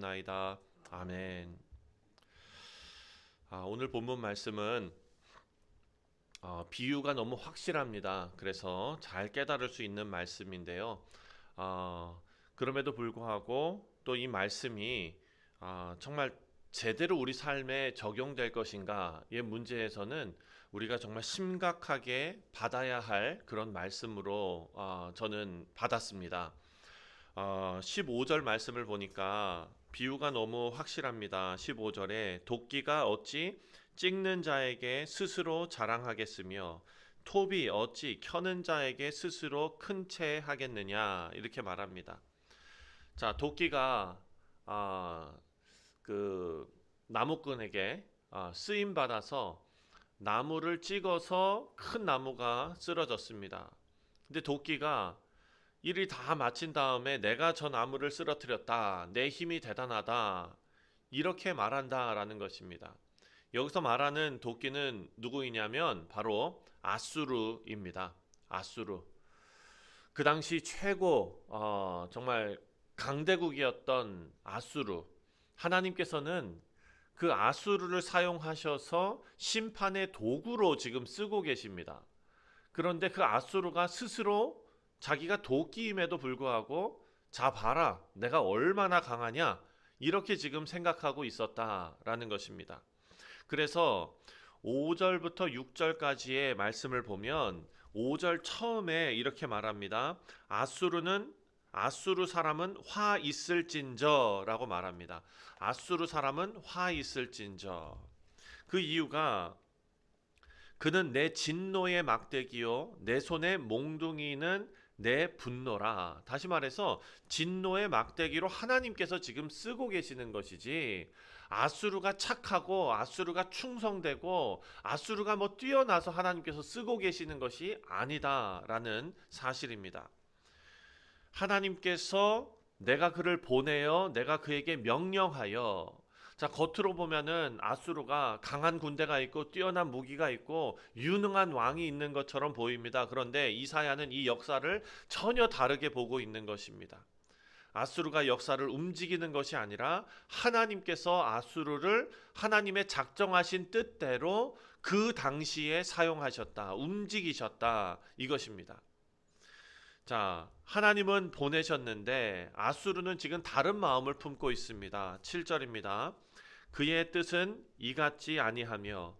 기도하옵나이다. 아멘. 오늘 본문 말씀은 비유가 너무 확실합니다. 그래서 잘 깨달을 수 있는 말씀인데요. 그럼에도 불구하고 또 이 말씀이 정말 제대로 우리 삶에 적용될 것인가의 문제에서는 우리가 정말 심각하게 받아야 할 그런 말씀으로 저는 받았습니다. 15절 말씀을 보니까 비유가 너무 확실합니다. 15절에 도끼가 어찌 찍는 자에게 스스로 자랑하겠으며 톱이 어찌 켜는 자에게 스스로 큰 채 하겠느냐 이렇게 말합니다. 자, 도끼가 그 나무꾼에게 쓰임 받아서 나무를 찍어서 큰 나무가 쓰러졌습니다. 근데 도끼가 일이 다 마친 다음에 내가 저 나무를 쓰러뜨렸다, 내 힘이 대단하다, 이렇게 말한다라는 것입니다. 여기서 말하는 도끼는 누구이냐면 바로 아수르입니다. 아수르. 그 당시 최고 정말 강대국이었던 아수르. 하나님께서는 그 아수르를 사용하셔서 심판의 도구로 지금 쓰고 계십니다. 그런데 그 아수르가 스스로 자기가 도끼임에도 불구하고 자 봐라, 내가 얼마나 강하냐, 이렇게 지금 생각하고 있었다라는 것입니다. 그래서 5절부터 6절까지의 말씀을 보면 5절 처음에 이렇게 말합니다. 아수르 사람은 화 있을진저라고 말합니다. 아수르 사람은 화 있을진저. 그 이유가 그는 내 진노의 막대기요 내 손의 몽둥이는 내 분노라. 다시 말해서 진노의 막대기로 하나님께서 지금 쓰고 계시는 것이지, 아수르가 착하고 아수르가 충성되고 아수르가 뭐 뛰어나서 하나님께서 쓰고 계시는 것이 아니다라는 사실입니다. 하나님께서 내가 그를 보내어 내가 그에게 명령하여, 자, 겉으로 보면은 아수르가 강한 군대가 있고 뛰어난 무기가 있고 유능한 왕이 있는 것처럼 보입니다. 그런데 이사야는 이 역사를 전혀 다르게 보고 있는 것입니다. 아수르가 역사를 움직이는 것이 아니라 하나님께서 아수르를 하나님의 작정하신 뜻대로 그 당시에 사용하셨다, 움직이셨다, 이것입니다. 자, 하나님은 보내셨는데 아수르는 지금 다른 마음을 품고 있습니다. 7절입니다. 그의 뜻은 이같지 아니하며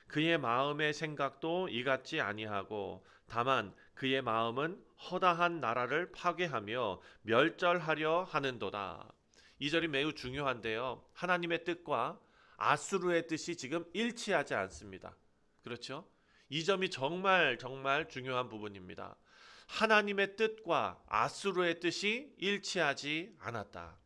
그의 마음의 생각도 이같지 아니하고 다만 그의 마음은 허다한 나라를 파괴하며 멸절하려 하는도다. 이 절이 매우 중요한데요. 하나님의 뜻과 아수르의 뜻이 지금 일치하지 않습니다. 그렇죠? 이 점이 정말 중요한 부분입니다. 하나님의 뜻과 아수르의 뜻이 일치하지 않았다.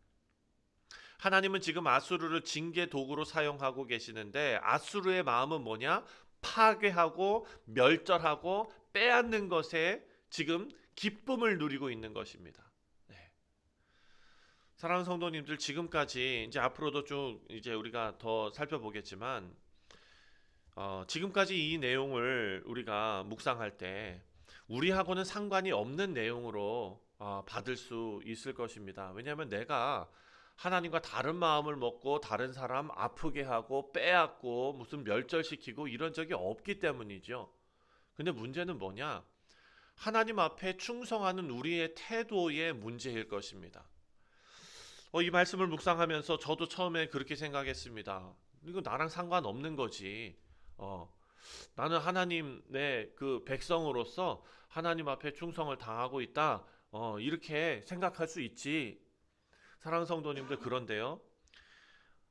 하나님은 지금 아수르를 징계 도구로 사용하고 계시는데 아수르의 마음은 뭐냐? 파괴하고 멸절하고 빼앗는 것에 지금 기쁨을 누리고 있는 것입니다. 네. 사랑하는 성도님들, 지금까지 이제 앞으로도 좀 이제 우리가 더 살펴보겠지만 지금까지 이 내용을 우리가 묵상할 때 우리하고는 상관이 없는 내용으로 받을 수 있을 것입니다. 왜냐하면 내가 하나님과 다른 마음을 먹고 다른 사람 아프게 하고 빼앗고 무슨 멸절시키고 이런 적이 없기 때문이죠. 근데 문제는 뭐냐? 하나님 앞에 충성하는 우리의 태도의 문제일 것입니다. 이 말씀을 묵상하면서 저도 처음에 그렇게 생각했습니다. 이거 나랑 상관없는 거지. 나는 하나님의 그 백성으로서 하나님 앞에 충성을 다하고 있다. 이렇게 생각할 수 있지. 사랑하는 성도님들, 그런데요.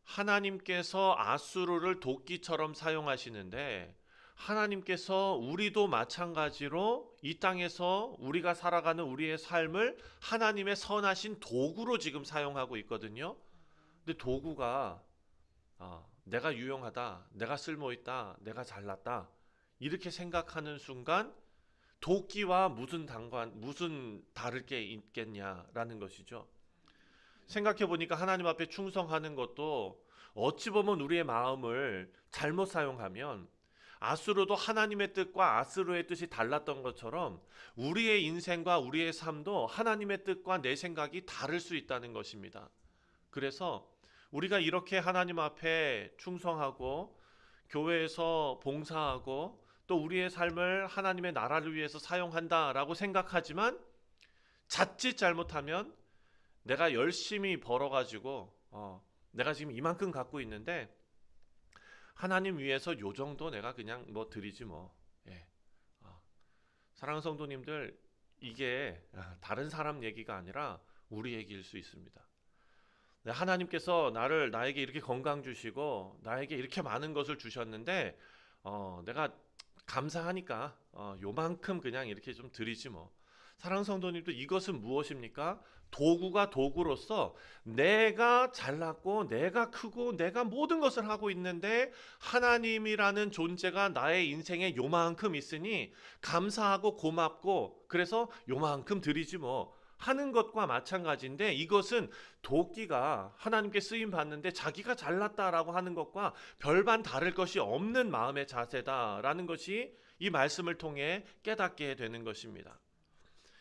하나님께서 아수르를 도끼처럼 사용하시는데 하나님께서 우리도 마찬가지로 이 땅에서 우리가 살아가는 우리의 삶을 하나님의 선하신 도구로 지금 사용하고 있거든요. 근데 도구가 내가 유용하다, 내가 쓸모있다, 내가 잘났다, 이렇게 생각하는 순간 도끼와 무슨 다를 게 있겠냐라는 것이죠. 생각해 보니까 하나님 앞에 충성하는 것도 어찌 보면 우리의 마음을 잘못 사용하면 아수르도 하나님의 뜻과 아수르의 뜻이 달랐던 것처럼 우리의 인생과 우리의 삶도 하나님의 뜻과 내 생각이 다를 수 있다는 것입니다. 그래서 우리가 이렇게 하나님 앞에 충성하고 교회에서 봉사하고 또 우리의 삶을 하나님의 나라를 위해서 사용한다라고 생각하지만 자칫 잘못하면 내가 열심히 벌어가지고 내가 지금 이만큼 갖고 있는데 하나님 위해서 요 정도 내가 그냥 뭐 드리지 뭐. 예. 사랑하는 성도님들, 이게 다른 사람 얘기가 아니라 우리 얘기일 수 있습니다. 하나님께서 나에게 이렇게 건강 주시고 나에게 이렇게 많은 것을 주셨는데 내가 감사하니까 요만큼 그냥 이렇게 좀 드리지 뭐. 사랑하는 성도님도 이것은 무엇입니까? 도구가 도구로서 내가 잘났고 내가 크고 내가 모든 것을 하고 있는데 하나님이라는 존재가 나의 인생에 요만큼 있으니 감사하고 고맙고 그래서 요만큼 드리지 뭐 하는 것과 마찬가지인데, 이것은 도끼가 하나님께 쓰임 받는데 자기가 잘났다라고 하는 것과 별반 다를 것이 없는 마음의 자세다라는 것이 이 말씀을 통해 깨닫게 되는 것입니다.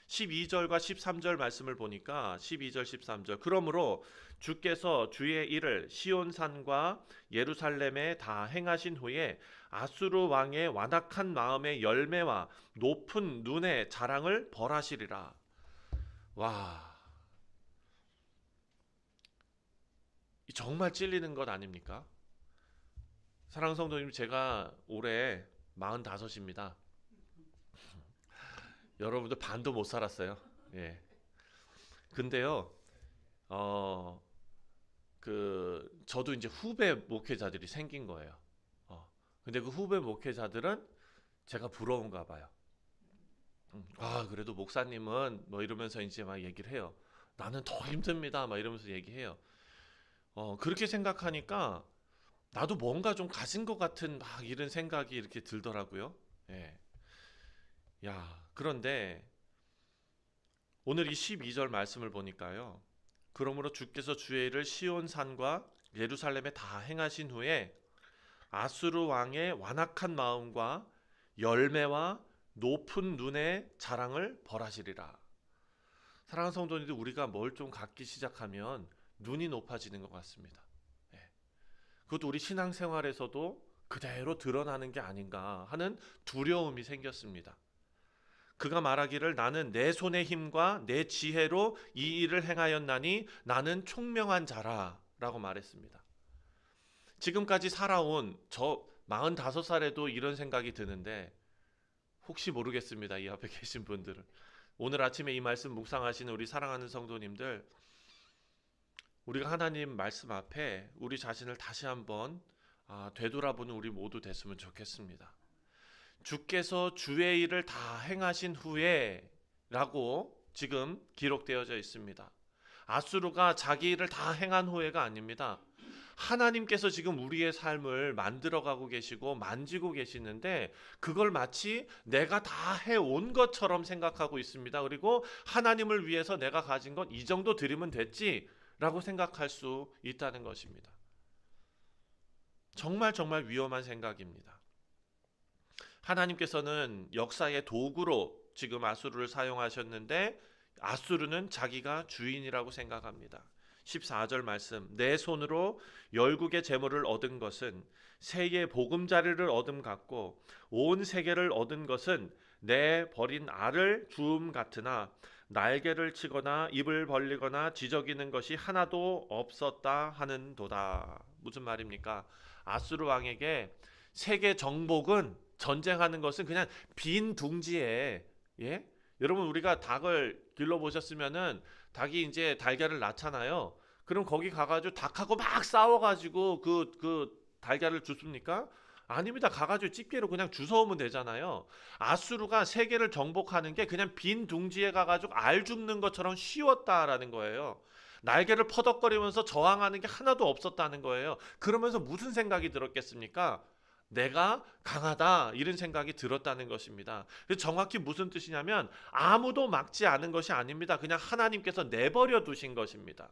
12절과 13절 말씀을 보니까 12절 13절 그러므로 주께서 주의 일을 시온산과 예루살렘에 다 행하신 후에 아수르 왕의 완악한 마음의 열매와 높은 눈의 자랑을 벌하시리라. 와, 정말 찔리는 것 아닙니까? 사랑하는 성도님, 제가 올해 45입니다. 여러분들 반도 못 살았어요. 예. 근데요, 저도 이제 후배 목회자들이 생긴 거예요. 근데 그 후배 목회자들은 제가 부러운가 봐요. 그래도 목사님은 뭐 이러면서 이제 막 얘기를 해요. 나는 더 힘듭니다. 막 이러면서 얘기해요. 그렇게 생각하니까 나도 뭔가 좀 가진 것 같은 막 이런 생각이 이렇게 들더라고요. 예. 그런데 오늘 이 12절 말씀을 보니까요. 그러므로 주께서 주의 일을 시온산과 예루살렘에 다 행하신 후에 아수르 왕의 완악한 마음과 열매와 높은 눈의 자랑을 벌하시리라. 사랑하는 성도님들, 우리가 뭘 좀 갖기 시작하면 눈이 높아지는 것 같습니다. 그것도 우리 신앙생활에서도 그대로 드러나는 게 아닌가 하는 두려움이 생겼습니다. 그가 말하기를 나는 내 손의 힘과 내 지혜로 이 일을 행하였나니 나는 총명한 자라 라고 말했습니다. 지금까지 살아온 저 45살에도 이런 생각이 드는데 혹시 모르겠습니다. 이 앞에 계신 분들은. 오늘 아침에 이 말씀 묵상하시는 우리 사랑하는 성도님들, 우리가 하나님 말씀 앞에 우리 자신을 다시 한번 되돌아보는 우리 모두 됐으면 좋겠습니다. 주께서 주의 일을 다 행하신 후에 라고 지금 기록되어져 있습니다. 아수르가 자기 일을 다 행한 후에가 아닙니다. 하나님께서 지금 우리의 삶을 만들어가고 계시고 만지고 계시는데 그걸 마치 내가 다 해온 것처럼 생각하고 있습니다. 그리고 하나님을 위해서 내가 가진 건 이 정도 드리면 됐지 라고 생각할 수 있다는 것입니다. 정말 위험한 생각입니다. 하나님께서는 역사의 도구로 지금 아수르를 사용하셨는데 아수르는 자기가 주인이라고 생각합니다. 14절 말씀, 내 손으로 열국의 재물을 얻은 것은 세의 보금자리를 얻음 같고 온 세계를 얻은 것은 내 버린 알을 주움 같으나 날개를 치거나 입을 벌리거나 지저귀는 것이 하나도 없었다 하는도다. 무슨 말입니까? 아수르 왕에게 세계 정복은, 전쟁하는 것은 그냥 빈 둥지에, 여러분 우리가 닭을 길러보셨으면은 닭이 이제 달걀을 낳잖아요. 그럼 거기 가가지고 닭하고 막 싸워가지고 그 달걀을 줍습니까? 아닙니다. 가가지고 집게로 그냥 주워오면 되잖아요. 아수르가 세계를 정복하는 게 그냥 빈 둥지에 가가지고 알 줍는 것처럼 쉬웠다라는 거예요. 날개를 퍼덕거리면서 저항하는 게 하나도 없었다는 거예요. 그러면서 무슨 생각이 들었겠습니까? 내가 강하다, 이런 생각이 들었다는 것입니다. 그래서 정확히 무슨 뜻이냐면 아무도 막지 않은 것이 아닙니다. 그냥 하나님께서 내버려 두신 것입니다.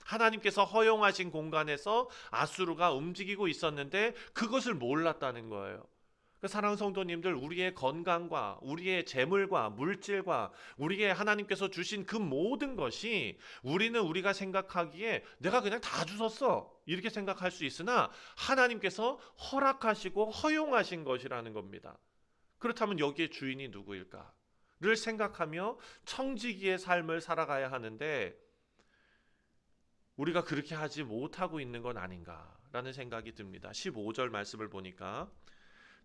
하나님께서 허용하신 공간에서 아수르가 움직이고 있었는데 그것을 몰랐다는 거예요. 그 사랑하는 성도님들, 우리의 건강과 우리의 재물과 물질과 우리의 하나님께서 주신 그 모든 것이 우리는 우리가 생각하기에 내가 그냥 다 주셨어 이렇게 생각할 수 있으나 하나님께서 허락하시고 허용하신 것이라는 겁니다. 그렇다면 여기에 주인이 누구일까를 생각하며 청지기의 삶을 살아가야 하는데 우리가 그렇게 하지 못하고 있는 건 아닌가라는 생각이 듭니다. 15절 말씀을 보니까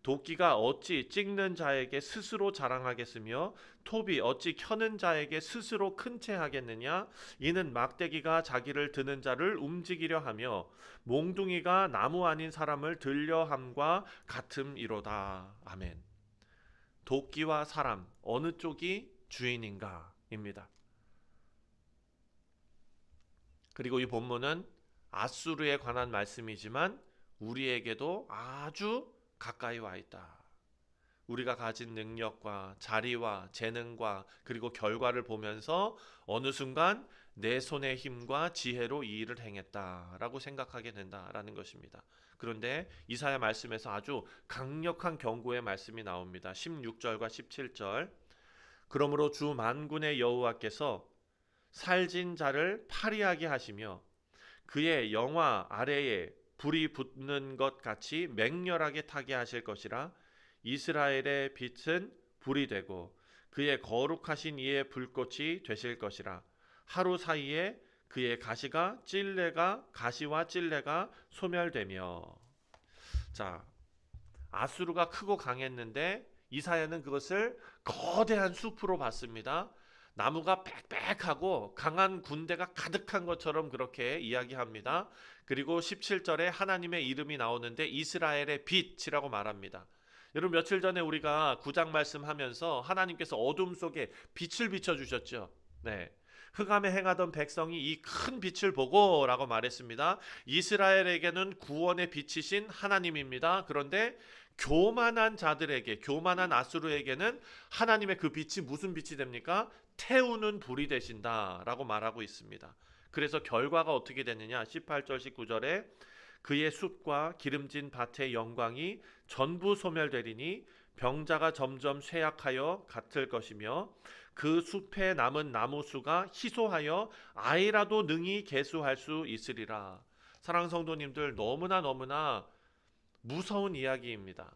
도끼가 어찌 찍는 자에게 스스로 자랑하겠으며 톱이 어찌 켜는 자에게 스스로 큰 채 하겠느냐. 이는 막대기가 자기를 드는 자를 움직이려 하며 몽둥이가 나무 아닌 사람을 들려 함과 같음이로다. 아멘. 도끼와 사람 어느 쪽이 주인인가 입니다. 그리고 이 본문은 아수르에 관한 말씀이지만 우리에게도 아주 가까이 와 있다. 우리가 가진 능력과 자리와 재능과 그리고 결과를 보면서 어느 순간 내 손의 힘과 지혜로 이 일을 행했다라고 생각하게 된다라는 것입니다. 그런데 이사야 말씀에서 아주 강력한 경고의 말씀이 나옵니다. 16절과 17절. 그러므로 주 만군의 여호와께서 살진 자를 파리하게 하시며 그의 영화 아래에 불이 붙는 것 같이 맹렬하게 타게 하실 것이라. 이스라엘의 빛은 불이 되고 그의 거룩하신 이의 불꽃이 되실 것이라. 하루 사이에 그의 가시와 찔레가 소멸되며. 자, 아수르가 크고 강했는데 이사야는 그것을 거대한 숲으로 봤습니다. 나무가 빽빽하고 강한 군대가 가득한 것처럼 그렇게 이야기합니다. 그리고 17절에 하나님의 이름이 나오는데 이스라엘의 빛이라고 말합니다. 여러분, 며칠 전에 우리가 9장 말씀하면서 하나님께서 어둠 속에 빛을 비춰주셨죠. 네. 흑암에 행하던 백성이 이 큰 빛을 보고 라고 말했습니다. 이스라엘에게는 구원의 빛이신 하나님입니다. 그런데 교만한 자들에게, 교만한 아수르에게는 하나님의 그 빛이 무슨 빛이 됩니까? 태우는 불이 되신다라고 말하고 있습니다. 그래서 결과가 어떻게 되느냐? 18절 19절에 그의 숲과 기름진 밭의 영광이 전부 소멸되리니 병자가 점점 쇠약하여 같을 것이며 그 숲에 남은 나무수가 희소하여 아이라도 능히 계수할 수 있으리라. 사랑하는 성도님들, 너무나 무서운 이야기입니다.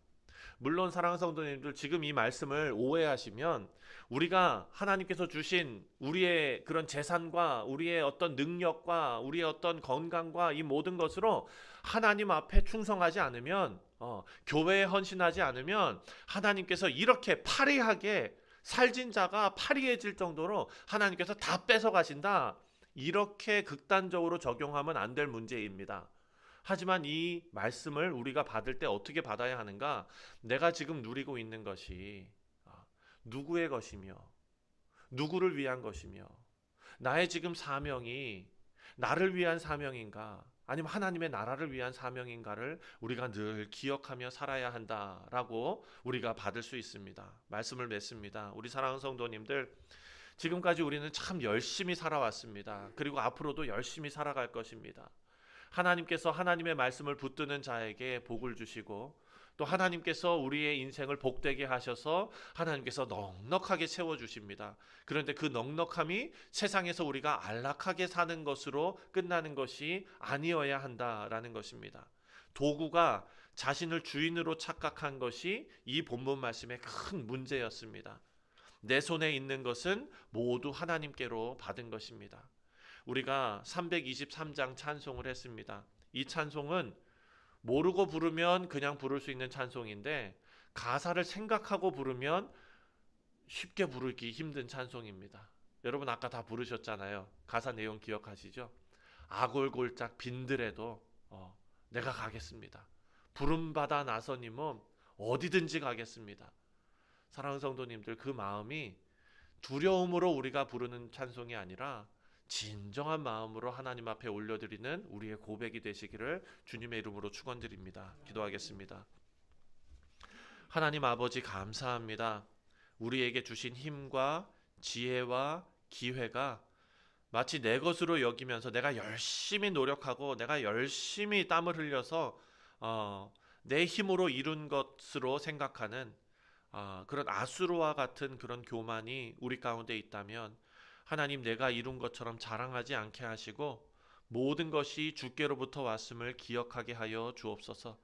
물론 사랑하는 성도님들, 지금 이 말씀을 오해하시면 우리가 하나님께서 주신 우리의 그런 재산과 우리의 어떤 능력과 우리의 어떤 건강과 이 모든 것으로 하나님 앞에 충성하지 않으면, 교회에 헌신하지 않으면 하나님께서 이렇게 파리하게 살진 자가 파리해질 정도로 하나님께서 다 뺏어가신다, 이렇게 극단적으로 적용하면 안 될 문제입니다. 하지만 이 말씀을 우리가 받을 때 어떻게 받아야 하는가? 내가 지금 누리고 있는 것이 누구의 것이며 누구를 위한 것이며 나의 지금 사명이 나를 위한 사명인가 아니면 하나님의 나라를 위한 사명인가를 우리가 늘 기억하며 살아야 한다라고 우리가 받을 수 있습니다. 말씀을 맺습니다. 우리 사랑하는 성도님들, 지금까지 우리는 참 열심히 살아왔습니다. 그리고 앞으로도 열심히 살아갈 것입니다. 하나님께서 하나님의 말씀을 붙드는 자에게 복을 주시고 또 하나님께서 우리의 인생을 복되게 하셔서 하나님께서 넉넉하게 채워주십니다. 그런데 그 넉넉함이 세상에서 우리가 안락하게 사는 것으로 끝나는 것이 아니어야 한다라는 것입니다. 도구가 자신을 주인으로 착각한 것이 이 본문 말씀의 큰 문제였습니다. 내 손에 있는 것은 모두 하나님께로 받은 것입니다. 우리가 323장 찬송을 했습니다. 이 찬송은 모르고 부르면 그냥 부를 수 있는 찬송인데 가사를 생각하고 부르면 쉽게 부르기 힘든 찬송입니다. 여러분 아까 다 부르셨잖아요. 가사 내용 기억하시죠? 아골골짝 빈들에도 내가 가겠습니다. 부름받아 나서님은 어디든지 가겠습니다. 사랑하는 성도님들, 그 마음이 두려움으로 우리가 부르는 찬송이 아니라 진정한 마음으로 하나님 앞에 올려드리는 우리의 고백이 되시기를 주님의 이름으로 축원드립니다. 기도하겠습니다. 하나님 아버지, 감사합니다. 우리에게 주신 힘과 지혜와 기회가 마치 내 것으로 여기면서 내가 열심히 노력하고 내가 열심히 땀을 흘려서 내 힘으로 이룬 것으로 생각하는 그런 아수르와 같은 그런 교만이 우리 가운데 있다면 하나님 내가 이룬 것처럼 자랑하지 않게 하시고 모든 것이 주께로부터 왔음을 기억하게 하여 주옵소서.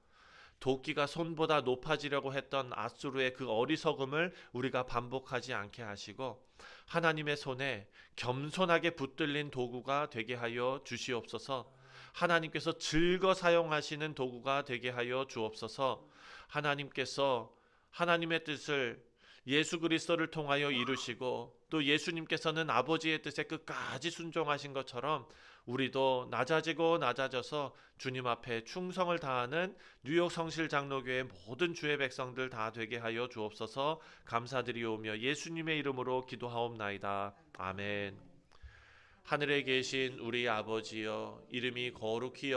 도끼가 손보다 높아지려고 했던 아수르의 그 어리석음을 우리가 반복하지 않게 하시고 하나님의 손에 겸손하게 붙들린 도구가 되게 하여 주시옵소서. 하나님께서 즐거 사용하시는 도구가 되게 하여 주옵소서. 하나님께서 하나님의 뜻을 예수 그리스도를 통하여 이루시고 또 예수님께서는 아버지의 뜻에 끝까지 순종하신 것처럼 우리도 낮아지고 낮아져서 주님 앞에 충성을 다하는 뉴욕 성실 장로교회 모든 주의 백성들 다 되게 하여 주옵소서. 감사드리오며 예수님의 이름으로 기도하옵나이다. 아멘. 하늘에 계신 우리 아버지여, 이름이 거룩히 여기